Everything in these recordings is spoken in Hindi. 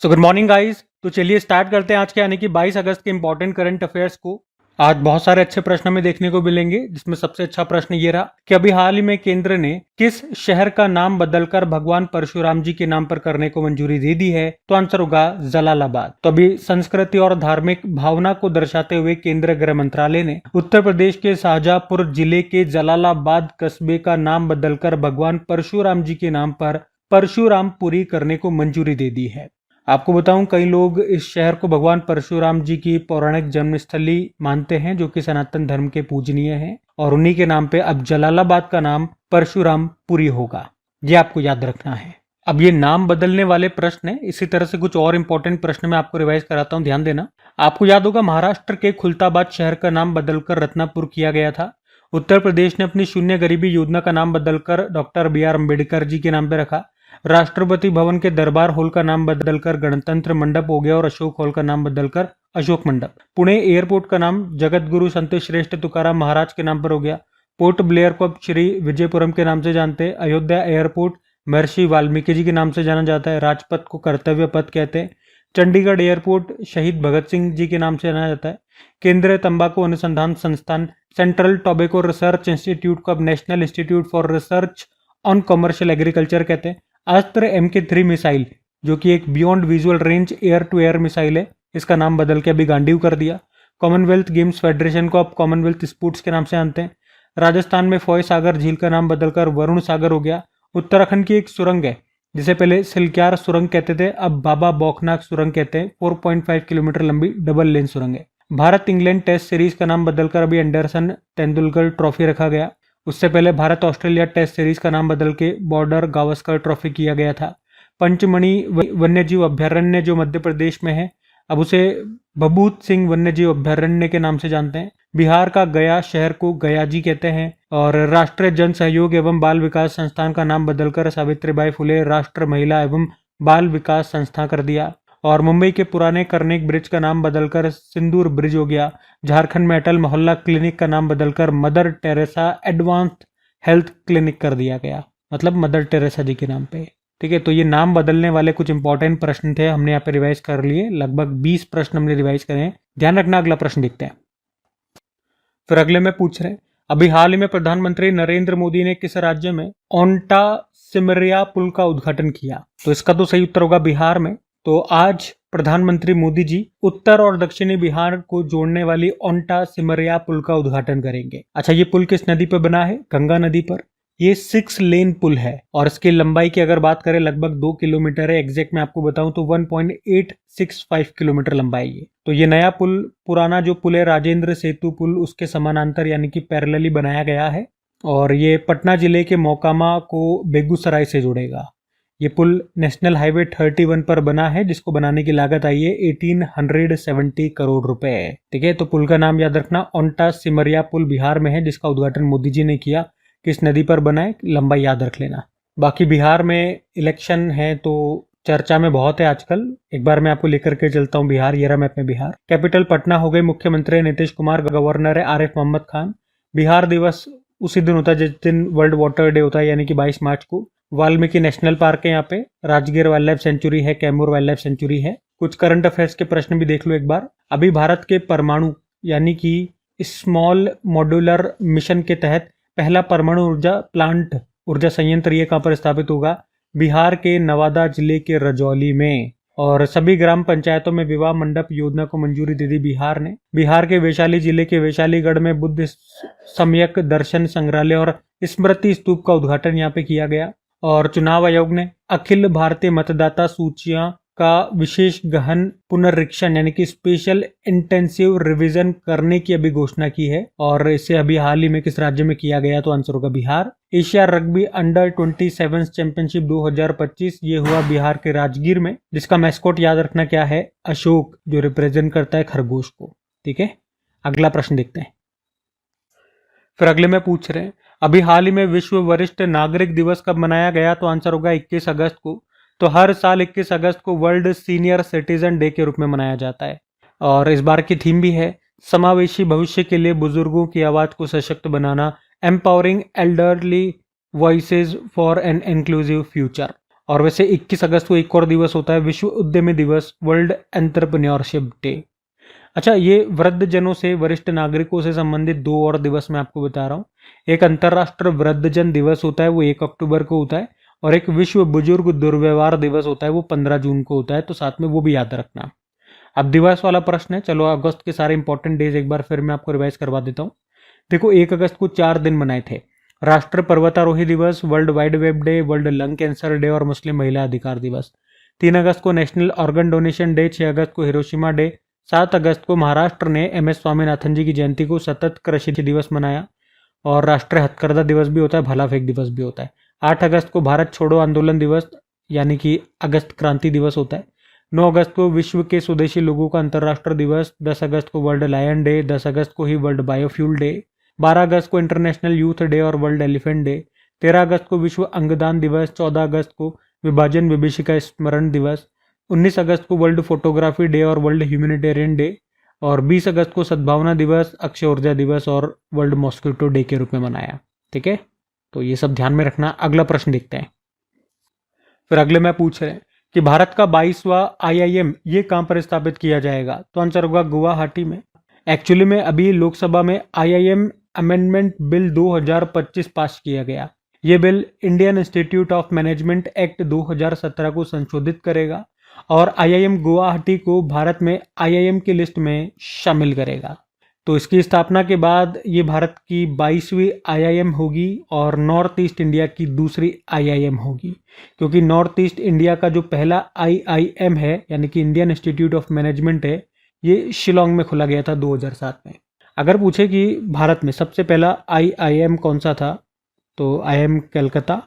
So good morning guys. तो चलिए स्टार्ट करते हैं आज के यानी कि 22 अगस्त के इंपॉर्टेंट करंट अफेयर्स को। आज बहुत सारे अच्छे प्रश्न हमें देखने को मिलेंगे, जिसमें सबसे अच्छा प्रश्न ये रहा कि अभी हाल ही में केंद्र ने किस शहर का नाम बदलकर भगवान परशुराम जी के नाम पर करने को मंजूरी दे दी है। तो आंसर होगा जलालाबाद। तो अभी संस्कृति और धार्मिक भावना को दर्शाते हुए केंद्रीय गृह मंत्रालय ने उत्तर प्रदेश के शाहजहांपुर जिले के जलालाबाद कस्बे का नाम बदलकर भगवान परशुराम जी के नाम पर परशुरामपुरी करने को मंजूरी दे दी है। आपको बताऊं, कई लोग इस शहर को भगवान परशुराम जी की पौराणिक जन्मस्थली मानते हैं, जो कि सनातन धर्म के पूजनीय हैं, और उन्हीं के नाम पे अब जलालाबाद का नाम परशुरामपुरी होगा। ये आपको याद रखना है। अब ये नाम बदलने वाले प्रश्न है, इसी तरह से कुछ और इंपॉर्टेंट प्रश्न मैं आपको रिवाइज कराता हूं, ध्यान देना। आपको याद होगा महाराष्ट्र के खुलताबाद शहर का नाम बदलकर रत्नापुर किया गया था। उत्तर प्रदेश ने अपनी शून्य गरीबी योजना का नाम बदलकर doctor B are Ambedkar ji के नाम पे रखा। राष्ट्रपति भवन के दरबार हॉल का नाम बदलकर गणतंत्र मंडप हो गया और अशोक हॉल का नाम बदलकर अशोक मंडप। पुणे एयरपोर्ट का नाम जगत गुरु संत श्रेष्ठ तुकाराम महाराज के नाम पर हो गया। पोर्ट ब्लेयर को अब श्री विजयपुरम के नाम से जानते हैं। अयोध्या एयरपोर्ट महर्षि वाल्मीकि जी के नाम से जाना जाता है। राजपथ को कर्तव्य पथ कहते हैं। चंडीगढ़ एयरपोर्ट शहीद भगत सिंह जी के नाम से जाना जाता है। केंद्रीय तंबाकू अनुसंधान संस्थान सेंट्रल टोबैको रिसर्च इंस्टीट्यूट को अब National Institute for Research on Commercial Agriculture कहते हैं। अस्त्र MK3 मिसाइल, जो कि एक beyond visual range air to air missile है, इसका नाम बदल के अभी गांडीव कर दिया। कॉमनवेल्थ गेम्स फेडरेशन को अब कॉमनवेल्थ स्पोर्ट्स के नाम से जानते हैं। राजस्थान में फॉय सागर झील का नाम बदलकर वरुण सागर हो गया। उत्तराखंड की एक सुरंग है, जिसे पहले सिलक्यार सुरंग कहते थे, अब बाबा बौखनाक सुरंग कहते हैं। 4.5 किलोमीटर लंबी डबल लेन सुरंग है। भारत इंग्लैंड टेस्ट सीरीज का नाम बदलकर अभी एंडरसन तेंदुलकर ट्रॉफी रखा गया। उससे पहले भारत ऑस्ट्रेलिया टेस्ट सीरीज का नाम बदल के बॉर्डर गावस्कर ट्रॉफी किया गया था। पंचमणि वन्यजीव अभ्यारण्य जो मध्य प्रदेश में है, अब उसे भभूत सिंह वन्यजीव अभ्यारण्य के नाम से जानते हैं। बिहार का गया शहर को गयाजी कहते हैं। और राष्ट्रीय जन सहयोग एवं बाल विकास संस्थान का नाम बदलकर सावित्रीबाई फुले राष्ट्र महिला एवं बाल विकास संस्था कर दिया। और मुंबई के पुराने कर्नेक ब्रिज का नाम बदलकर सिंदूर ब्रिज हो गया। झारखंड में अटल मोहल्ला क्लिनिक का नाम बदलकर mother Teresa advanced health clinic कर दिया गया, मतलब मदर टेरेसा जी के नाम पे। ठीक है, तो ये नाम बदलने वाले कुछ इंपॉर्टेंट प्रश्न थे, हमने यहाँ पे रिवाइज कर लिए। लगभग 20 प्रश्न हमने रिवाइज करे हैं। ध्यान रखना, अगला प्रश्न देखते हैं। फिर अगले में पूछ रहे हैं, अभी हाल ही में प्रधानमंत्री नरेंद्र मोदी ने किस राज्य में ओंटा सिमरिया पुल का उद्घाटन किया? तो इसका तो सही उत्तर होगा बिहार में। तो आज प्रधानमंत्री मोदी जी उत्तर और दक्षिणी बिहार को जोड़ने वाली ओंटा सिमरिया पुल का उद्घाटन करेंगे। अच्छा, ये पुल किस नदी पर बना है? गंगा नदी पर। ये 6 लेन पुल है और इसकी लंबाई की अगर बात करें लगभग 2 किलोमीटर है। एग्जैक्ट मैं आपको बताऊं तो 1.865 किलोमीटर लंबाई है। तो ये नया पुल, पुराना जो पुल है राजेंद्र सेतु पुल, उसके समानांतर यानी कि पैरेलली बनाया गया है और ये पटना जिले के मोकामा को बेगूसराय से जोड़ेगा। ये पुल नेशनल हाईवे 31 पर बना है, जिसको बनाने की लागत आई है 1870 करोड़ रुपए। ठीक है, तो पुल का नाम याद रखना, ओंटा सिमरिया पुल बिहार में है, जिसका उद्घाटन मोदी जी ने किया। किस नदी पर बना है, लंबाई याद रख लेना। बाकी बिहार में इलेक्शन है तो चर्चा में बहुत है आजकल। एक बार मैं आपको लेकर के चलता हूँ बिहार। ये रहा मैप में बिहार। कैपिटल पटना हो गई। मुख्यमंत्री नीतीश कुमार, गवर्नर है आरिफ मोहम्मद खान। बिहार दिवस उसी दिन होता है जिस दिन वर्ल्ड वाटर डे होता है, यानी कि 22 मार्च को। वाल्मीकि नेशनल पार्क है यहाँ पे। राजगीर वाइल्ड लाइफ सेंचुरी है। कैमूर वाइल्ड लाइफ सेंचुरी है। कुछ करंट अफेयर्स के प्रश्न भी देख लो एक बार। अभी भारत के परमाणु यानी कि स्मॉल मॉड्यूलर मिशन के तहत पहला परमाणु ऊर्जा प्लांट, ऊर्जा संयंत्र, ये कहाँ पर स्थापित होगा? बिहार के नवादा जिले के रजौली में। और सभी ग्राम पंचायतों में विवाह मंडप योजना को मंजूरी दे दी बिहार ने। बिहार के वैशाली जिले के वैशालीगढ़ में बुद्ध सम्यक दर्शन संग्रहालय और स्मृति स्तूप का उद्घाटन यहाँ पे किया गया। और चुनाव आयोग ने अखिल भारतीय मतदाता सूचियां का विशेष गहन पुनरीक्षण यानी कि स्पेशल इंटेंसिव रिवीजन करने की अभी घोषणा की है। और इसे अभी हाल ही में किस राज्य में किया गया? तो आंसर होगा Bihar. Asia rugby under 27 championship 2025 ये हुआ बिहार के राजगीर में, जिसका मैस्कॉट याद रखना क्या है? अशोक, जो रिप्रेजेंट करता है खरगोश को। ठीक है, अगला प्रश्न देखते हैं। फिर अगले में पूछ रहे हैं, अभी हाल ही में विश्व वरिष्ठ नागरिक दिवस कब मनाया गया? तो आंसर होगा 21 अगस्त को। तो हर साल 21 अगस्त को वर्ल्ड सीनियर सिटीजन डे के रूप में मनाया जाता है। और इस बार की थीम भी है समावेशी भविष्य के लिए बुजुर्गों की आवाज को सशक्त बनाना, empowering elderly voices for an inclusive future. और वैसे 21 अगस्त को एक और दिवस होता है, विश्व उद्यमी दिवस, वर्ल्ड एंटरप्रेन्योरशिप डे। अच्छा, ये वृद्ध जनों से, वरिष्ठ नागरिकों से संबंधित दो और दिवस मैं आपको बता रहा हूँ। एक अंतर्राष्ट्रीय वृद्धजन दिवस होता है, वो 1 अक्टूबर को होता है, और एक विश्व बुजुर्ग दुर्व्यवहार दिवस होता है, वो 15 जून को होता है, तो साथ में वो भी याद रखना। अब दिवस वाला प्रश्न है, चलो अगस्त के सारे इंपॉर्टेंट डेज एक बार फिर मैं आपको रिवाइज करवा देता हूँ। देखो, 1 अगस्त को 4 दिन मनाए थे, राष्ट्रीय पर्वतारोही दिवस, world wide web day, world lung cancer day और मुस्लिम महिला अधिकार दिवस। 3 अगस्त को नेशनल ऑर्गन डोनेशन डे, 6 अगस्त को हिरोशिमा डे, 7 अगस्त को महाराष्ट्र ने MS स्वामीनाथन जी की जयंती को सतत कृषि दिवस मनाया, और राष्ट्रीय हथकरघा दिवस भी होता है, भाला फेंक दिवस भी होता है। 8 अगस्त को भारत छोड़ो आंदोलन दिवस यानी कि अगस्त क्रांति दिवस होता है। 9 अगस्त को विश्व के स्वदेशी लोगों का अंतर्राष्ट्रीय दिवस, 10 अगस्त को वर्ल्ड लायन डे, 10 अगस्त को ही वर्ल्ड बायोफ्यूल डे, 12 अगस्त को इंटरनेशनल यूथ डे और वर्ल्ड एलिफेंट डे, 13 अगस्त को विश्व अंगदान दिवस, 14 अगस्त को विभाजन विभीषिका स्मरण दिवस, 19 अगस्त को वर्ल्ड फोटोग्राफी डे और वर्ल्ड ह्यूमैनिटेरियन डे, और 20 अगस्त को सद्भावना दिवस, अक्षय ऊर्जा दिवस और वर्ल्ड मॉस्किटो डे के रूप में मनाया। ठीक है, तो ये सब ध्यान में रखना। अगला प्रश्न देखते हैं। फिर अगले में पूछ रहे हैं कि भारत का 22वां IIM ये कहां पर स्थापित किया जाएगा, तो आंसर होगा गुवाहाटी में। एक्चुअली में अभी लोकसभा में IIM अमेंडमेंट बिल 2025 पास किया गया। ये bill Indian institute of management act 2017 को संशोधित करेगा और IIM गुवाहाटी को भारत में IIM की लिस्ट में शामिल करेगा। तो इसकी स्थापना के बाद ये भारत की 22वीं IIM होगी और नॉर्थ ईस्ट इंडिया की दूसरी IIM होगी, क्योंकि नॉर्थ ईस्ट इंडिया का जो पहला IIM है यानी कि इंडियन इंस्टीट्यूट ऑफ मैनेजमेंट है, ये शिलोंग में खुला गया था 2007 में। अगर पूछे कि भारत में सबसे पहला IIM कौन सा था, तो IIM कलकत्ता,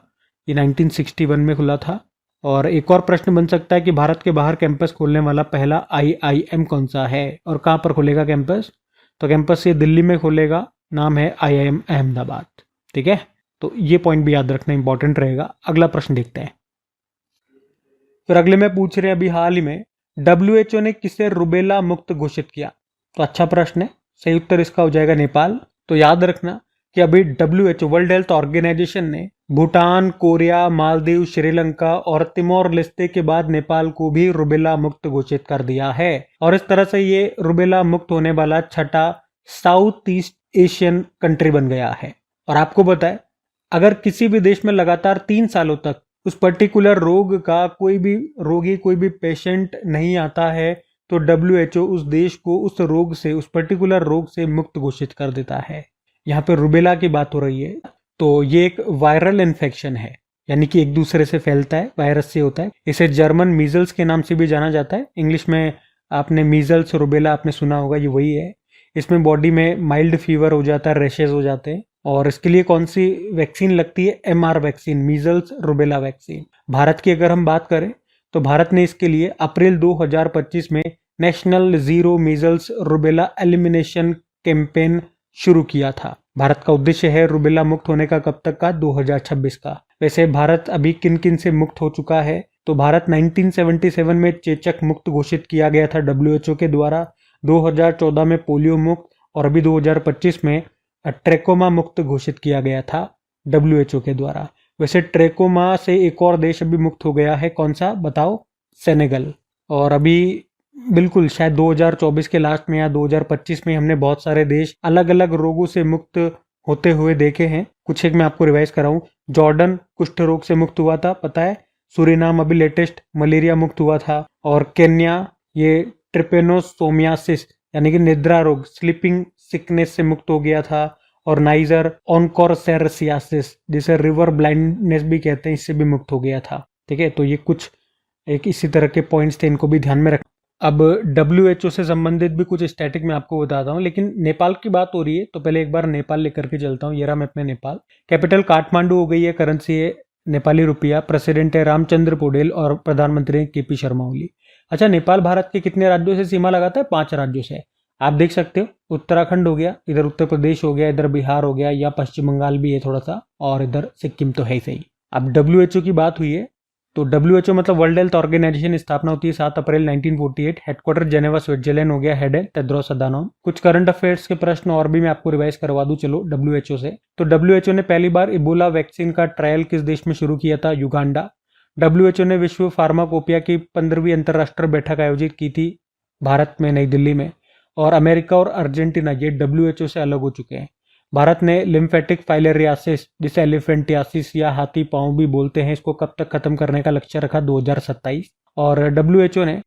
ये 1961 में खुला था। और एक और प्रश्न बन सकता है कि भारत के बाहर कैंपस खोलने वाला पहला IIM कौन सा है और कहाँ पर खुलेगा कैंपस, तो कैंपस ये दिल्ली में खुलेगा, नाम है IIM अहमदाबाद। ठीक है, तो ये पॉइंट भी याद रखना इंपॉर्टेंट रहेगा। अगला प्रश्न देखते हैं। फिर अगले में पूछ रहे हैं अभी हाल ही में WHO ने किसे रुबेला मुक्त घोषित किया, तो अच्छा प्रश्न है, सही उत्तर इसका हो जाएगा नेपाल। तो याद रखना कि अभी WHO वर्ल्ड हेल्थ ऑर्गेनाइजेशन ने भूटान, कोरिया, मालदीव, श्रीलंका और तिमोर लेस्ते के बाद नेपाल को भी रुबेला मुक्त घोषित कर दिया है, और इस तरह से ये रुबेला मुक्त होने वाला छठा साउथ ईस्ट एशियन कंट्री बन गया है। और आपको पता है, अगर किसी भी देश में लगातार 3 सालों तक उस पर्टिकुलर रोग का कोई भी रोगी, कोई भी पेशेंट नहीं आता है, तो WHO उस देश को उस रोग से, उस पर्टिकुलर रोग से मुक्त घोषित कर देता है। यहाँ पे रुबेला की बात हो रही है, तो ये एक वायरल इन्फेक्शन है, यानी कि एक दूसरे से फैलता है, वायरस से होता है। इसे जर्मन मीजल्स के नाम से भी जाना जाता है। इंग्लिश में आपने मीजल्स, रुबेला आपने सुना होगा, ये वही है। इसमें बॉडी में माइल्ड फीवर हो जाता है, रैशेज हो जाते हैं, और इसके लिए कौन सी वैक्सीन लगती है, MR vaccine, measles rubella vaccine. Bharat की अगर हम बात करें तो भारत ने इसके लिए अप्रैल 2025 में national zero measles rubella elimination campaign शुरू किया था। भारत का उद्देश्य है रुबेला मुक्त होने का कब तक का, 2026 का। वैसे भारत अभी किन किन से मुक्त हो चुका है, तो भारत 1977 में चेचक मुक्त घोषित किया गया था WHO के द्वारा, 2014 में पोलियो मुक्त, और अभी 2025 में ट्रैकोमा मुक्त घोषित किया गया था WHO के द्वारा। वैसे ट्रैकोमा से एक और देश अभी मुक्त हो गया है, कौन सा बताओ, सेनेगल। और अभी बिल्कुल शायद 2024 के लास्ट में या 2025 में हमने बहुत सारे देश अलग अलग रोगों से मुक्त होते हुए देखे हैं। कुछ एक मैं आपको रिवाइज कराऊं, जॉर्डन कुष्ठ रोग से मुक्त हुआ था, पता है। सूरीनाम अभी लेटेस्ट मलेरिया मुक्त हुआ था, और केन्या ये ट्रिपेनोसोमियासिस यानी कि निद्रा रोग, स्लीपिंग सिकनेस से मुक्त हो गया था, और नाइजर ऑनकोरसेरसियासिस जिसे रिवर ब्लाइंडनेस भी कहते हैं, इससे भी मुक्त हो गया था। ठीक है, तो ये कुछ एक इसी तरह के पॉइंट्स थे, इनको भी ध्यान में रख। अब WHO से संबंधित भी कुछ स्टैटिक मैं आपको बताता हूँ, लेकिन नेपाल की बात हो रही है तो पहले एक बार नेपाल लेकर के चलता हूँ। ये रहा मैप में नेपाल। कैपिटल काठमांडू हो गई है, करेंसी है नेपाली रुपया, प्रेसिडेंट है रामचंद्र पौडेल और प्रधानमंत्री हैं KP शर्मा ओली। अच्छा, नेपाल भारत के कितने राज्यों से सीमा लगाता है, 5 राज्यों से। आप देख सकते हो, उत्तराखंड हो गया, इधर उत्तर प्रदेश हो गया, इधर बिहार हो गया, या पश्चिम बंगाल भी है थोड़ा सा, और इधर सिक्किम तो है ही सही। अब WHO की बात हुई है, तो WHO मतलब वर्ल्ड हेल्थ ऑर्गेनाइजेशन स्थापना होती है 7 अप्रैल 1948, हेडक्वार्टर जेनेवा स्विट्जरलैंड हो गया, हेड है टेड्रोस अधानोम। कुछ करंट अफेयर्स के प्रश्न और भी मैं आपको रिवाइज करवा दूं, चलो WHO से। तो WHO ने पहली बार इबोला वैक्सीन का ट्रायल किस देश में शुरू किया था, युगांडा। WHO ने विश्व फार्माकोपिया की 15वीं अंतर्राष्ट्रीय बैठक आयोजित की थी भारत में, नई दिल्ली में। और अमेरिका और अर्जेंटीना ये WHO से अलग हो चुके हैं। भारत ने लिम्फेटिक फाइलेरियासिस, जिसे एलिफेंटियासिस या हाथी पांव भी बोलते हैं, इसको कब तक खत्म करने का लक्ष्य रखा? 2027। और WHO ने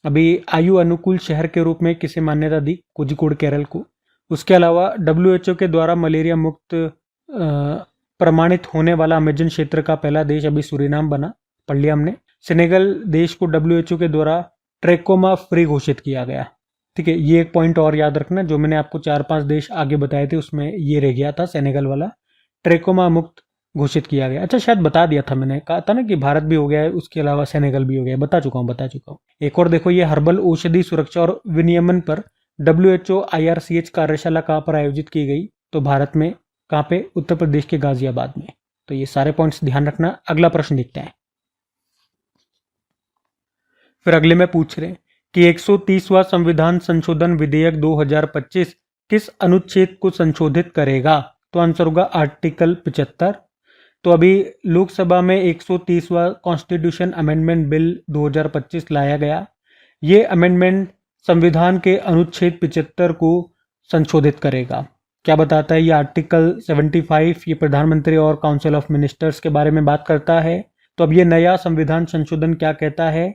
अभी आयु अनुकूल शहर के रूप में किसे मान्यता दी? कोझिकोड, केरल को। उसके अलावा WHO के द्वारा मलेरिया मुक्त प्रमाणित होने वाला अमेजन क्षेत्र का पहला देश अभी सूरीनाम बना, पढ़ लिया हमने। सेनेगल देश को WHO के द्वारा ट्रेकोमा फ्री घोषित किया गया। ठीक है, ये एक पॉइंट और याद रखना, जो मैंने आपको 4-5 देश आगे बताए थे उसमें ये रह गया था, सेनेगल वाला ट्रेकोमा मुक्त घोषित किया गया। अच्छा, शायद बता दिया था, मैंने कहा था ना कि भारत भी हो गया है, उसके अलावा सेनेगल भी हो गया है। बता चुका हूँ। एक और देखो, ये हर्बल औषधि सुरक्षा और विनियमन पर WHO IRCH कार्यशाला कहाँ पर आयोजित की गई? तो भारत में। कहाँ पे? उत्तर प्रदेश के गाजियाबाद में। तो ये सारे पॉइंट्स ध्यान रखना। अगला प्रश्न देखते हैं। फिर अगले में पूछ रहे हैं कि 130वां संविधान संशोधन विधेयक 2025 किस अनुच्छेद को संशोधित करेगा? तो आंसर होगा आर्टिकल 75। तो अभी लोकसभा में 130वां कॉन्स्टिट्यूशन अमेंडमेंट बिल 2025 लाया गया। ये अमेंडमेंट संविधान के अनुच्छेद 75 को संशोधित करेगा। क्या बताता है ये आर्टिकल 75? ये प्रधानमंत्री और काउंसिल ऑफ मिनिस्टर्स के बारे में बात करता है। तो अब ये नया संविधान संशोधन क्या कहता है?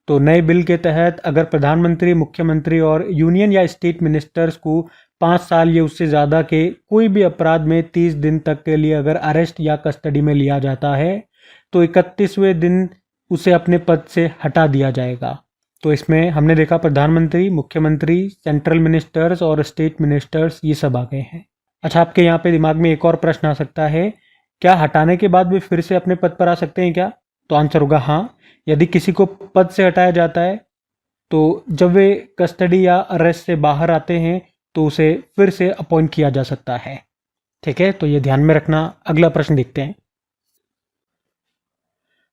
तो नए बिल के तहत अगर प्रधानमंत्री, मुख्यमंत्री और यूनियन या स्टेट मिनिस्टर्स को 5 साल या उससे ज़्यादा के कोई भी अपराध में 30 दिन तक के लिए अगर अरेस्ट या कस्टडी में लिया जाता है तो 31वें दिन उसे अपने पद से हटा दिया जाएगा। तो इसमें हमने देखा प्रधानमंत्री, मुख्यमंत्री, सेंट्रल मिनिस्टर्स और स्टेट मिनिस्टर्स ये सब आ गए हैं। अच्छा, आपके यहाँ पे दिमाग में एक और प्रश्न आ सकता है, क्या हटाने के बाद भी फिर से अपने पद पर आ सकते हैं क्या? तो आंसर होगा हाँ। यदि किसी को पद से हटाया जाता है तो जब वे कस्टडी या अरेस्ट से बाहर आते हैं तो उसे फिर से अपॉइंट किया जा सकता है। ठीक है, तो ये ध्यान में रखना। अगला प्रश्न देखते हैं।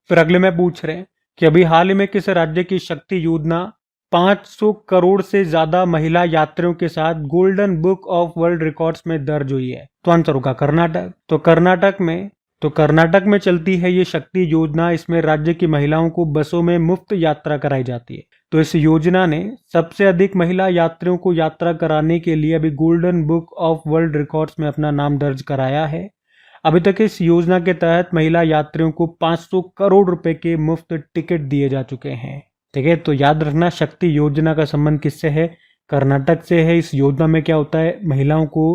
फिर अगले में पूछ रहे हैं कि अभी हाल ही में किस राज्य की शक्ति योजना 500 करोड़ से ज्यादा महिला यात्रियों के साथ golden book of world records में दर्ज हुई है? तो आंसर होगा कर्नाटक। तो कर्नाटक में चलती है ये शक्ति योजना। इसमें राज्य की महिलाओं को बसों में मुफ्त यात्रा कराई जाती है। तो इस योजना ने सबसे अधिक महिला यात्रियों को यात्रा कराने के लिए अभी golden book of world records में अपना नाम दर्ज कराया है। अभी तक इस योजना के तहत महिला यात्रियों को 500 करोड़ रुपए के मुफ्त टिकट दिए जा चुके हैं। ठीक है, तो याद रखना शक्ति योजना का संबंध किससे है? कर्नाटक से है। इस योजना में क्या होता है? महिलाओं को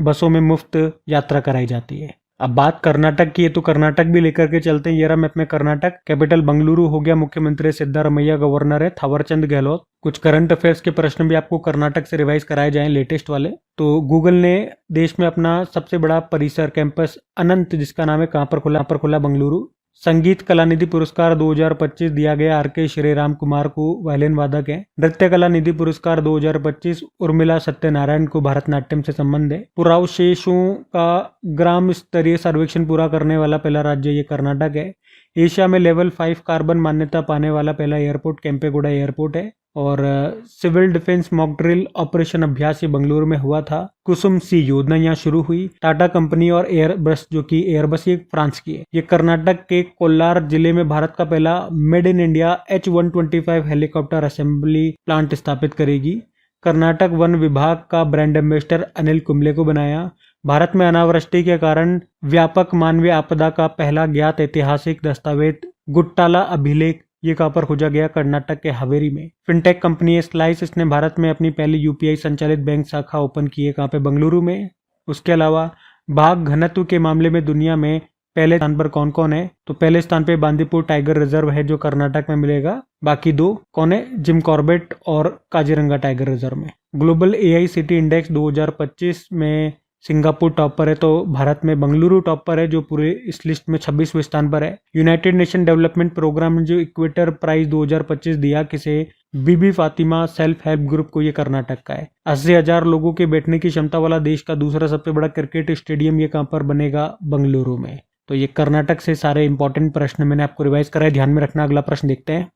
बसों में मुफ्त यात्रा कराई जाती है। अब बात कर्नाटक की है तो कर्नाटक भी लेकर के चलते हैं। ये रहा मैप में कर्नाटक। कैपिटल बंगलुरु हो गया, मुख्यमंत्री सिद्धारमैया, गवर्नर है थावरचंद गहलोत। कुछ करंट अफेयर्स के प्रश्न भी आपको कर्नाटक से रिवाइज कराए जाएं, लेटेस्ट वाले। तो गूगल ने देश में अपना सबसे बड़ा परिसर कैंपस अनंत, जिसका नाम है, कहाँ पर खुला? बंगलुरु। संगीत कला निधि पुरस्कार 2025 दिया गया आर.के. श्रीराम कुमार को, वायलिन वादक है। नृत्य कला निधि पुरस्कार 2025 उर्मिला सत्यनारायण को, भरतनाट्यम से संबंध है। पुरावशेषों का ग्राम स्तरीय सर्वेक्षण पूरा करने वाला पहला राज्य ये कर्नाटक है। एशिया में लेवल 5 कार्बन मान्यता पाने वाला पहला एयरपोर्ट केम्पेगौड़ा एयरपोर्ट है। और civil defence mock drill operation Abhyas ये बंगलुरु में हुआ था। कुसुम सी योजना यहाँ शुरू हुई। टाटा कंपनी और एयरबस, जो कि एयरबस ये फ्रांस की है, ये कर्नाटक के कोलार जिले में भारत का पहला made in India H-125 helicopter assembly plant स्थापित करेगी। कर्नाटक वन विभाग का ब्रांड एम्बेसडर अनिल कुंबले को बनाया। भारत में अनावृष्टि के कारण व्यापक मानवीय आपदा का पहला ज्ञात ऐतिहासिक दस्तावेज गुट्टाला अभिलेख ये कहाँ पर खोजा गया? कर्नाटक के हावेरी में। फिनटेक कंपनी है स्लाइस, इसने भारत में अपनी पहली यूपीआई संचालित बैंक शाखा ओपन की है। कहाँ पे? बंगलुरु में। उसके अलावा बाघ घनत्व के मामले में दुनिया में पहले स्थान पर कौन कौन है? तो पहले स्थान पे बांदीपुर टाइगर रिजर्व है जो कर्नाटक में मिलेगा। बाकी दो कौन है? जिम कॉर्बेट और काजीरंगा टाइगर रिजर्व में। ग्लोबल एआई सिटी इंडेक्स 2025 में सिंगापुर टॉप पर है, तो भारत में बंगलुरु टॉप पर है जो पूरे इस लिस्ट में 26वें स्थान पर है। यूनाइटेड नेशन डेवलपमेंट प्रोग्राम ने जो इक्वेटर प्राइज 2025 दिया किसे? बीबी फातिमा सेल्फ हेल्प ग्रुप को, ये कर्नाटक का है। 80,000 लोगों के बैठने की क्षमता वाला देश का दूसरा सबसे बड़ा क्रिकेट स्टेडियम ये कहाँ पर बनेगा? बंगलुरु में। तो ये कर्नाटक से सारे इंपॉर्टेंट प्रश्न मैंने आपको रिवाइज कराए, ध्यान में रखना। अगला प्रश्न देखते हैं।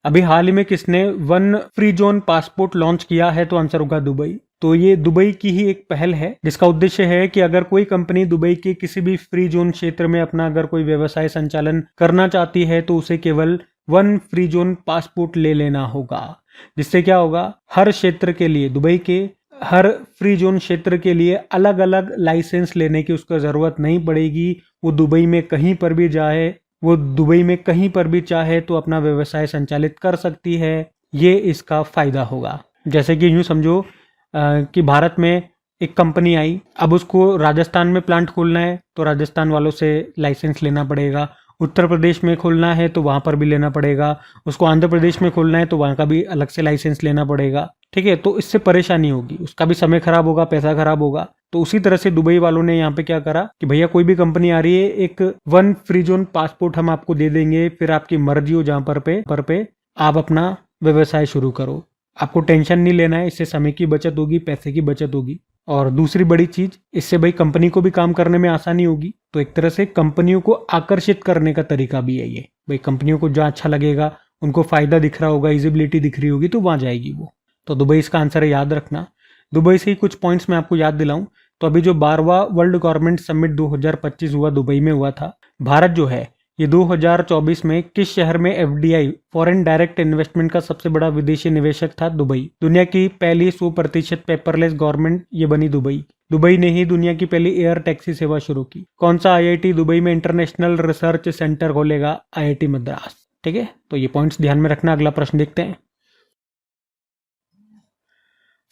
अभी हाल ही में किसने one free zone passport launch किया है? तो आंसर होगा दुबई। तो ये दुबई की ही एक पहल है जिसका उद्देश्य है कि अगर कोई कंपनी दुबई के किसी भी फ्री जोन क्षेत्र में अपना अगर कोई व्यवसाय संचालन करना चाहती है तो उसे केवल वन फ्री जोन पासपोर्ट ले लेना होगा, जिससे क्या होगा, हर क्षेत्र के लिए, दुबई के हर फ्री जोन क्षेत्र के लिए अलग अलग लाइसेंस लेने की उसको जरूरत नहीं पड़ेगी। वो दुबई में कहीं पर भी जाए, वो दुबई में कहीं पर भी चाहे तो अपना व्यवसाय संचालित कर सकती है। ये इसका फायदा होगा। जैसे कि यूं समझो कि भारत में एक कंपनी आई, अब उसको राजस्थान में प्लांट खोलना है तो राजस्थान वालों से लाइसेंस लेना पड़ेगा, उत्तर प्रदेश में खोलना है तो वहां पर भी लेना पड़ेगा, उसको आंध्र प्रदेश में खोलना है तो वहां का भी अलग से लाइसेंस लेना पड़ेगा। ठीक है, तो इससे परेशानी होगी, उसका भी समय खराब होगा, पैसा खराब होगा। तो उसी तरह से दुबई वालों ने यहाँ पे क्या करा कि भैया कोई भी कंपनी आ रही है, एक वन फ्री जोन पासपोर्ट हम आपको दे देंगे, फिर आपकी मर्जी हो जहां पर आप अपना व्यवसाय शुरू करो, आपको टेंशन नहीं लेना है। इससे समय की बचत होगी, पैसे की बचत होगी, और दूसरी बड़ी चीज, इससे भाई कंपनी को भी काम करने में आसानी होगी। तो एक तरह से कंपनियों को आकर्षित करने का तरीका भी है ये। भाई कंपनियों को जहाँ अच्छा लगेगा, उनको फायदा दिख रहा होगा, इजिबिलिटी दिख रही होगी, तो वहां जाएगी वो। तो दुबई इसका आंसर है, याद रखना। दुबई से ही कुछ पॉइंट्स मैं आपको याद दिलाऊं तो अभी जो 12वां वर्ल्ड गवर्नमेंट समिट 2025 हुआ, दुबई में हुआ था। भारत जो है ये 2024 में किस शहर में एफडीआई फॉरेन डायरेक्ट इन्वेस्टमेंट का सबसे बड़ा विदेशी निवेशक था? दुबई। दुनिया की पहली 100% पेपरलेस गवर्नमेंट ये बनी दुबई। दुबई ने ही दुनिया की पहली एयर टैक्सी सेवा शुरू की। कौन सा आईआईटी दुबई में इंटरनेशनल रिसर्च सेंटर खोलेगा? आईआईटी मद्रास। ठीक है, तो ये पॉइंट्स ध्यान में रखना। अगला प्रश्न देखते हैं।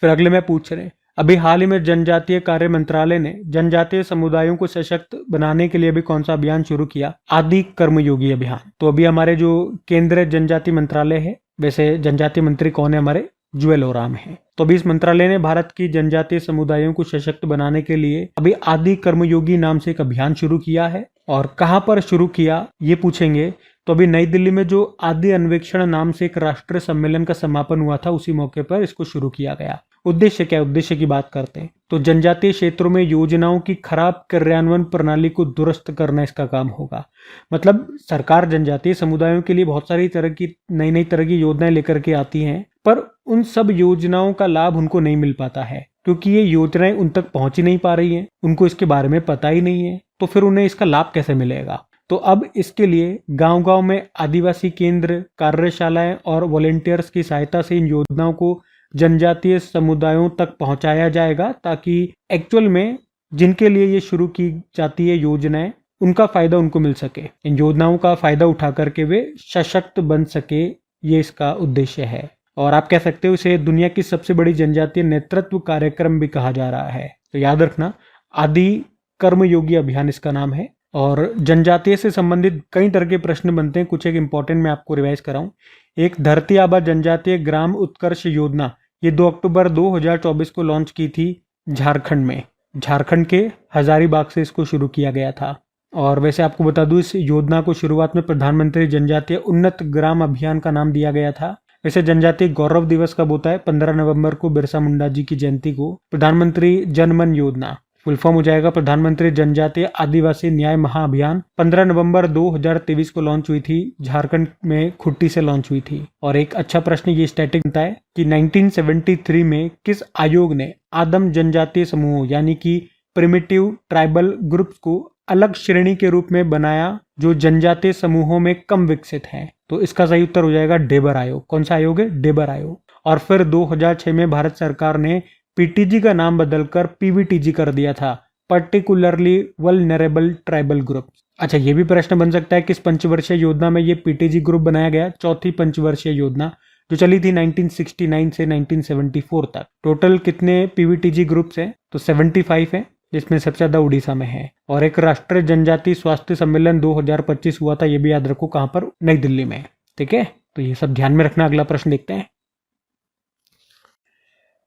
फिर अगले में पूछ रहे हैं, अभी हाल ही में जनजातीय कार्य मंत्रालय ने जनजातीय समुदायों को सशक्त बनाने के लिए अभी कौन सा अभियान शुरू किया? आदि कर्मयोगी अभियान। तो अभी हमारे जो केंद्रीय जनजातीय मंत्रालय है, वैसे जनजातीय मंत्री कौन है? हमारे जुएल ओराम है। तो अभी इस मंत्रालय ने भारत की जनजातीय समुदायों को सशक्त बनाने के लिए अभी आदि कर्मयोगी नाम से एक अभियान शुरू किया है। और कहां पर शुरू किया ये पूछेंगे तो अभी नई दिल्ली में जो आदि अन्वेक्षण नाम से एक राष्ट्रीय सम्मेलन का समापन हुआ था, उसी मौके पर इसको शुरू किया गया। उद्देश्य क्या है? उद्देश्य की बात करते हैं तो जनजातीय क्षेत्रों में योजनाओं की खराब कार्यान्वयन प्रणाली को दुरुस्त करना इसका काम होगा। मतलब सरकार जनजातीय समुदायों के लिए बहुत सारी तरह की नई तरह की योजनाएं लेकर के आती हैं, पर उन सब योजनाओं का लाभ उनको नहीं मिल पाता है, क्योंकि ये योजनाएं उन तक पहुंच ही नहीं पा रही हैं, उनको इसके बारे में पता ही नहीं है, तो फिर उन्हें इसका लाभ कैसे मिलेगा? तो अब इसके लिए गांव-गांव में आदिवासी केंद्र, कार्यशालाएं और वॉलेंटियर्स की सहायता से इन योजनाओं को जनजातीय समुदायों तक पहुंचाया जाएगा, ताकि एक्चुअल में जिनके लिए ये शुरू की जाती है योजनाएं, उनका फायदा उनको मिल सके, इन योजनाओं का फायदा उठा करके वे सशक्त बन सके। ये इसका उद्देश्य है। और आप कह सकते हो इसे दुनिया की सबसे बड़ी जनजातीय नेतृत्व कार्यक्रम भी कहा जा रहा है। तो याद रखना, आदि कर्मयोगी अभियान इसका नाम है। और जनजातीय से संबंधित कई तरह के प्रश्न बनते हैं, कुछ एक इंपॉर्टेंट मैं आपको रिवाइज कराऊं। एक धरती आबा जनजातीय ग्राम उत्कर्ष योजना, ये 2 अक्टूबर 2024 को लॉन्च की थी झारखंड में। झारखंड के हजारीबाग से इसको शुरू किया गया था। और वैसे आपको बता दूं, इस योजना को शुरुआत में प्रधानमंत्री जनजातीय उन्नत ग्राम अभियान का नाम दिया गया था। वैसे जनजातीय गौरव दिवस कब होता है? 15 नवंबर को, बिरसा मुंडा जी की जयंती को। प्रधानमंत्री जनमन योजना, फुल फॉर्म हो जाएगा प्रधानमंत्री जनजातीय आदिवासी न्याय महाअभियान, 15 नवंबर 2023 को लॉन्च हुई थी, झारखंड में खुट्टी से लॉन्च हुई थी। और एक अच्छा प्रश्न ये स्टैटिक बनता है कि 1973 में किस आयोग ने आदम जनजातीय समूहों यानी कि प्रिमिटिव ट्राइबल ग्रुप्स को अलग श्रेणी के रूप में बनाया जो जनजातीय समूहों में कम विकसित हैं? तो इसका सही उत्तर हो जाएगा डेबर आयोग। कौन सा आयोग है? डेबर आयोग। और फिर 2006 में भारत सरकार ने पीटीजी का नाम बदलकर पीवीटीजी कर दिया था, पर्टिकुलरली वल्नरेबल ट्राइबल ग्रुप। अच्छा, ये भी प्रश्न बन सकता है किस पंचवर्षीय योजना में ये पीटीजी ग्रुप बनाया गया? चौथी पंचवर्षीय योजना जो चली थी 1969 से 1974 तक। टोटल कितने पीवीटीजी ग्रुप्स हैं? तो 75 है, जिसमें सबसे ज्यादा उड़ीसा में है। और एक राष्ट्रीय जनजातीय स्वास्थ्य सम्मेलन 2025 हुआ था, ये भी याद रखो, कहां पर? नई दिल्ली में। ठीक है, तो ये सब ध्यान में रखना। अगला प्रश्न देखते हैं।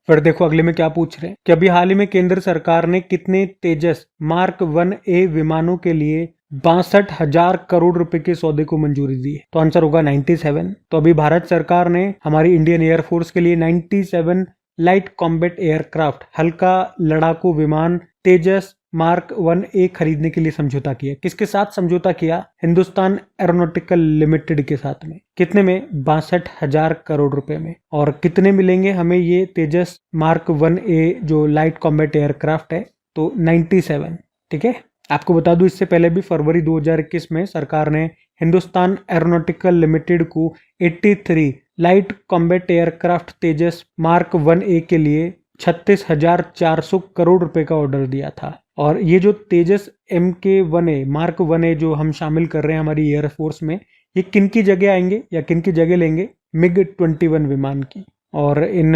फिर देखो अगले में क्या पूछ रहे हैं कि अभी हाल ही में केंद्र सरकार ने कितने तेजस मार्क 1A विमानों के लिए 62,000 करोड़ रुपए के सौदे को मंजूरी दी है? तो आंसर होगा 97। तो अभी भारत सरकार ने हमारी इंडियन एयरफोर्स के लिए 97 लाइट कॉम्बैट एयरक्राफ्ट, हल्का लड़ाकू विमान तेजस मार्क 1A खरीदने के लिए समझौता किया? किसके साथ समझौता किया? हिंदुस्तान एरोनॉटिकल लिमिटेड के साथ में। कितने में? 62,000 करोड़ रुपए में। और कितने मिलेंगे हमें ये तेजस मार्क 1A जो लाइट कॉम्बैट एयरक्राफ्ट है? तो 97। ठीक है, आपको बता दूं इससे पहले भी फरवरी 2021 में सरकार ने हिंदुस्तान एरोनॉटिकल लिमिटेड को 83 लाइट कॉम्बैट एयरक्राफ्ट तेजस मार्क 1A के लिए 36,400 करोड़ रुपए का ऑर्डर दिया था। और ये जो तेजस MK1A मार्क 1A जो हम शामिल कर रहे हैं हमारी एयरफोर्स में, ये किन की जगह आएंगे या किन की जगह लेंगे? MiG-21 विमान की। और इन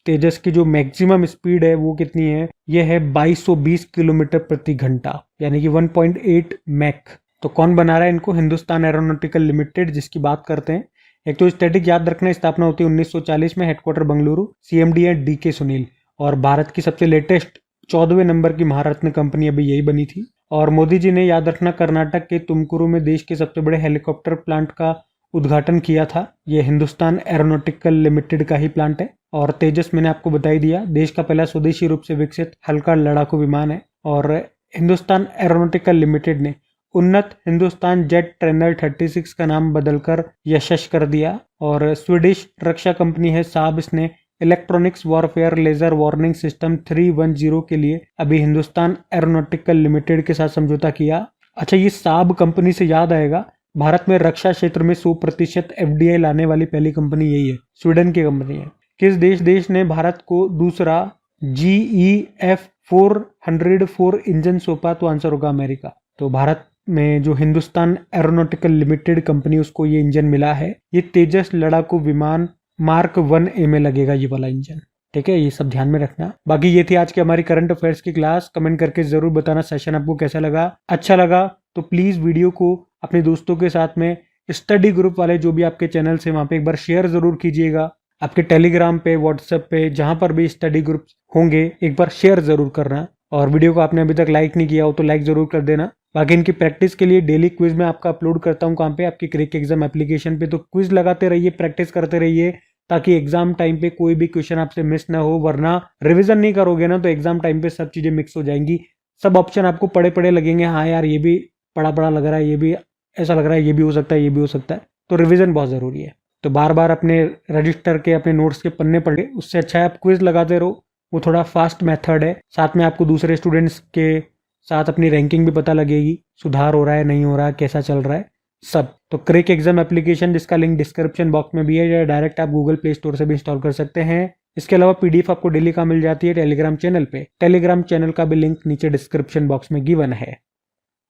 तेजस की जो मैक्सिमम स्पीड है वो कितनी है? ये है 2220 किलोमीटर प्रति घंटा, यानी कि 1.8 मैक। तो कौन बना रहा है इनको? हिंदुस्तान एरोनॉटिकल लिमिटेड, जिसकी बात करते हैं। एक तो स्टैटिक याद रखना, स्थापना होती है 1940 में, हेडक्वार्टर बंगलुरु, CMD है DK सुनील। और भारत की सबसे लेटेस्ट 14वें नंबर की महारत्न कंपनी अभी यही बनी थी। और मोदी जी ने, याद रखना, कर्नाटक के तुमकुरु में देश के सबसे बड़े हेलीकॉप्टर प्लांट का उद्घाटन किया था। यह हिंदुस्तान एरोनॉटिकल लिमिटेड का ही प्लांट है। और तेजस मैंने आपको बता ही दिया, देश का पहला स्वदेशी रूप से विकसित हल्का लड़ाकू विमान है। और हिंदुस्तान एरोनॉटिकल लिमिटेड ने उन्नत हिंदुस्तान जेट ट्रेनर 36 का नाम बदलकर यशस कर दिया। और स्वीडिश रक्षा कंपनी है साब, इसने electronics warfare laser warning system 310 के लिए अभी हिंदुस्तान एरोनॉटिकल लिमिटेड के साथ समझौता किया। अच्छा, ये साब कंपनी से याद आएगा, भारत में रक्षा क्षेत्र में 100% FDI लाने वाली पहली कंपनी यही है, स्वीडन की कंपनी है। किस देश ने भारत को दूसरा GEF 404 इंजन सौंपा? तो आंसर होगा अमेरिका। तो भारत में जो हिंदुस्तान एरोनॉटिकल लिमिटेड कंपनी, उसको ये इंजन मिला है। ये तेजस लड़ाकू विमान मार्क 1A में लगेगा ये वाला इंजन। ठीक है, ये सब ध्यान में रखना। बाकी ये थी आज की हमारी करंट अफेयर्स की क्लास। कमेंट करके जरूर बताना सेशन आपको कैसा लगा। अच्छा लगा तो प्लीज वीडियो को अपने दोस्तों के साथ में, स्टडी ग्रुप वाले जो भी आपके चैनल है वहां पे एक बार शेयर जरूर कीजिएगा। आपके टेलीग्राम पे, व्हाट्सएप पे, जहां पर भी स्टडी ग्रुप होंगे एक बार शेयर जरूर करना। और वीडियो को आपने अभी तक लाइक नहीं किया हो तो लाइक जरूर कर देना। बाकी इनकी प्रैक्टिस के लिए डेली क्विज में आपका अपलोड करता हूँ। कहाँ पे? आपकी क्रिक एग्जाम एप्लीकेशन पे। तो क्विज लगाते रहिए, प्रैक्टिस करते रहिए, ताकि एग्जाम टाइम पे कोई भी क्वेश्चन आपसे मिस ना हो। वरना रिवीजन नहीं करोगे ना तो एग्जाम टाइम पे सब चीजें मिक्स हो जाएंगी। सब ऑप्शन आपको पड़े पड़े लगेंगे। हाँ यार, ये भी पड़ा पड़ा लग रहा है, ये भी ऐसा लग रहा है, ये भी हो सकता है, ये भी हो सकता है। तो रिवीजन बहुत जरूरी है। तो बार बार अपने रजिस्टर के, अपने नोट्स के पन्ने पढ़े, उससे अच्छा है आप क्विज लगाते रहो। वो थोड़ा फास्ट मेथड है। साथ में आपको दूसरे स्टूडेंट्स के साथ अपनी रैंकिंग भी पता लगेगी, सुधार हो रहा है, नहीं हो रहा है, कैसा चल रहा है सब। तो क्रिक एग्जाम एप्लीकेशन, जिसका लिंक डिस्क्रिप्शन बॉक्स में भी है, या डायरेक्ट आप गूगल प्ले स्टोर से भी इंस्टॉल कर सकते हैं। इसके अलावा PDF आपको डेली का मिल जाती है टेलीग्राम चैनल पे। टेलीग्राम चैनल का भी लिंक नीचे डिस्क्रिप्शन बॉक्स में गिवन है।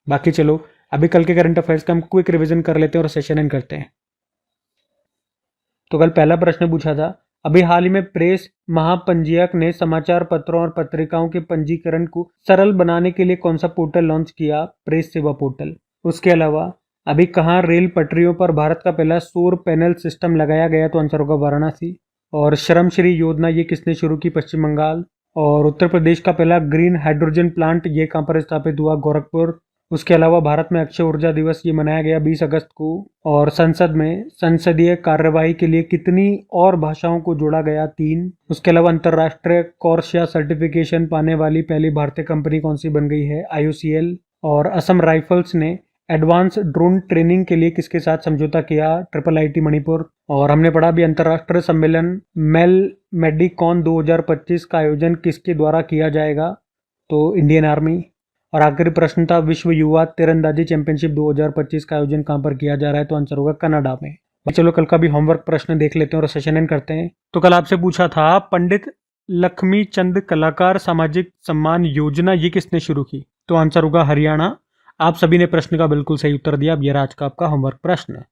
बाकी चलो अभी कल के करंट अफेयर्स का हम क्विक रिवीजन कर लेते हैं और सेशन एंड करते हैं। तो कल पहला प्रश्न पूछा था, अभी हाल ही में प्रेस महापंजीयक ने समाचार पत्रों और पत्रिकाओं के पंजीकरण को सरल बनाने के लिए कौन सा पोर्टल लॉन्च किया? प्रेस सेवा पोर्टल। उसके अलावा अभी कहाँ रेल पटरियों पर भारत का पहला सौर पैनल सिस्टम लगाया गया? तो आंसर होगा वाराणसी। और श्रमश्री योजना ये किसने शुरू की? पश्चिम बंगाल। और उत्तर प्रदेश का पहला ग्रीन हाइड्रोजन प्लांट ये कहाँ पर स्थापित हुआ? गोरखपुर। उसके अलावा भारत में अक्षय ऊर्जा दिवस ये मनाया गया 20 अगस्त को। और संसद में संसदीय कार्यवाही के लिए कितनी और भाषाओं को जोड़ा गया? 3। उसके अलावा अंतर्राष्ट्रीय कॉर्सिया सर्टिफिकेशन पाने वाली पहली भारतीय कंपनी कौन सी बन गई है? IOCL। और असम राइफल्स ने एडवांस ड्रोन ट्रेनिंग के लिए किसके साथ समझौता किया? IIIT मणिपुर। और हमने पढ़ा भी अंतर्राष्ट्रीय सम्मेलन मेल मेडिकॉन 2025 का आयोजन किसके द्वारा किया जाएगा? तो इंडियन आर्मी। और आखिरी प्रश्न था, विश्व युवा तीरंदाजी चैंपियनशिप 2025 का आयोजन कहां पर किया जा रहा है? तो आंसर होगा कनाडा में। चलो कल का भी होमवर्क प्रश्न देख लेते हैं और सेशन एंड करते हैं। तो कल आपसे पूछा था, पंडित लक्ष्मी चंद कलाकार सामाजिक सम्मान योजना ये किसने शुरू की? तो आंसर होगा हरियाणा। आप सभी ने प्रश्न का बिल्कुल सही उत्तर दिया। अब ये रहा आज का आपका होमवर्क प्रश्न।